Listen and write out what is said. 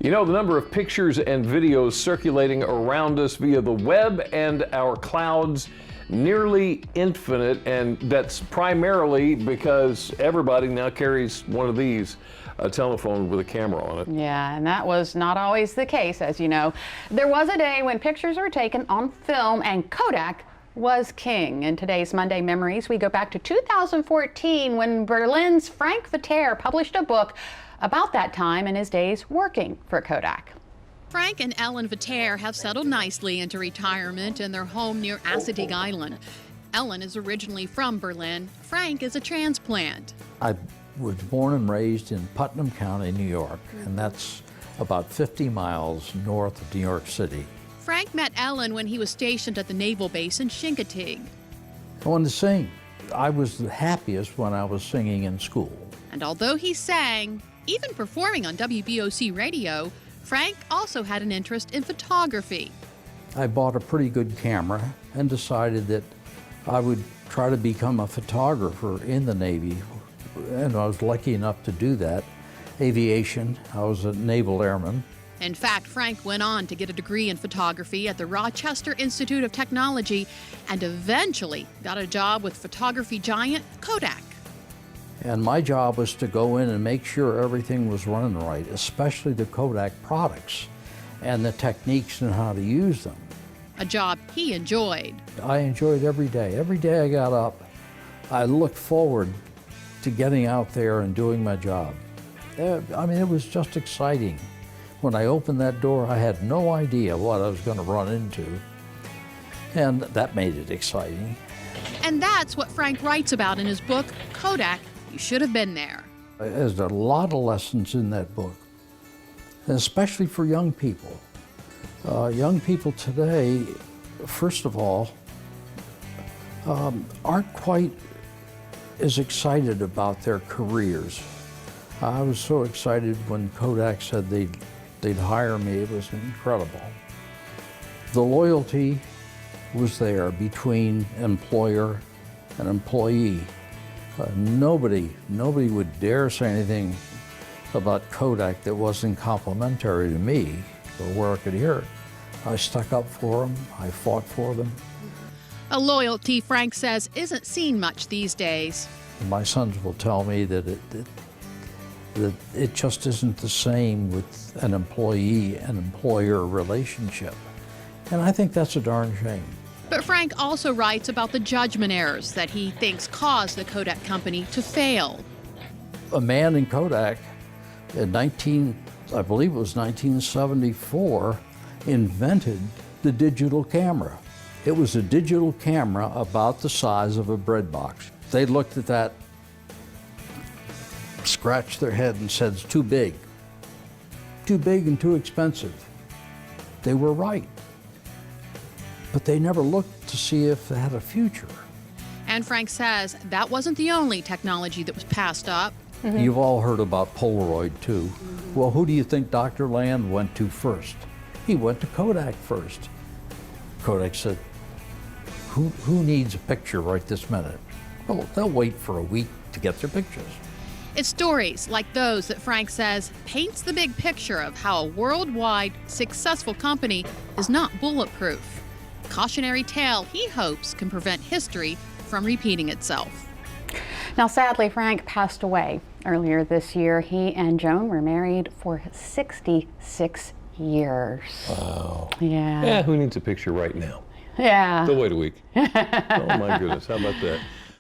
You know, the number of pictures and videos circulating around us via the web and our clouds, nearly infinite, and that's primarily because everybody now carries one of these, a telephone with a camera on it. Yeah, and that was not always the case, as you know. There was a day when pictures were taken on film and Kodak was king. In today's Monday Memories, we go back to 2014 when Berlin's Frank Vetter published a book about that time and his days working for Kodak. Frank and Ellen Vetter have settled nicely into retirement in their home near Assateague Island. Ellen is originally from Berlin. Frank is a transplant. I was born and raised in Putnam County, New York, and that's about 50 miles north of New York City. Frank met Ellen when he was stationed at the naval base in Chincoteague. I wanted to sing. I was the happiest when I was singing in school. And although he sang, even performing on WBOC radio, Frank also had an interest in photography. I bought a pretty good camera and decided that I would try to become a photographer in the Navy, and I was lucky enough to do that. Aviation, I was a naval airman. In fact, Frank went on to get a degree in photography at the Rochester Institute of Technology and eventually got a job with photography giant Kodak. And my job was to go in and make sure everything was running right, especially the Kodak products and the techniques and how to use them. A job he enjoyed. I enjoyed every day. Every day I got up, I looked forward to getting out there and doing my job. I mean, it was just exciting. When I opened that door, I had no idea what I was going to run into, and that made it exciting. And that's what Frank writes about in his book, Kodak, You Should Have Been There. There's a lot of lessons in that book, and especially for young people. Young people today, first of all, aren't quite as excited about their careers. I was so excited when Kodak said they'd hire me. It was incredible. The loyalty was there between employer and employee. Nobody would dare say anything about Kodak that wasn't complimentary to me or where I could hear it. I stuck up for them, I fought for them. A loyalty, Frank says, isn't seen much these days. My sons will tell me that it just isn't the same with an employee and employer relationship. And I think that's a darn shame. But Frank also writes about the judgment errors that he thinks caused the Kodak company to fail. A man in Kodak in I believe it was 1974, invented the digital camera. It was a digital camera about the size of a bread box. They looked at that, scratched their head and said, it's too big and too expensive. They were right. But they never looked to see if it had a future. And Frank says that wasn't the only technology that was passed up. Mm-hmm. You've all heard about Polaroid too. Mm-hmm. Well, who do you think Dr. Land went to first? He went to Kodak first. Kodak said, who needs a picture right this minute? Well, they'll wait for a week to get their pictures. It's stories like those that Frank says paints the big picture of how a worldwide successful company is not bulletproof. A cautionary tale he hopes can prevent history from repeating itself. Now, sadly, Frank passed away earlier this year. He and Joan were married for 66 years. Wow. Yeah. Yeah, who needs a picture right now? Yeah. They'll wait a week. Oh my goodness, how about that?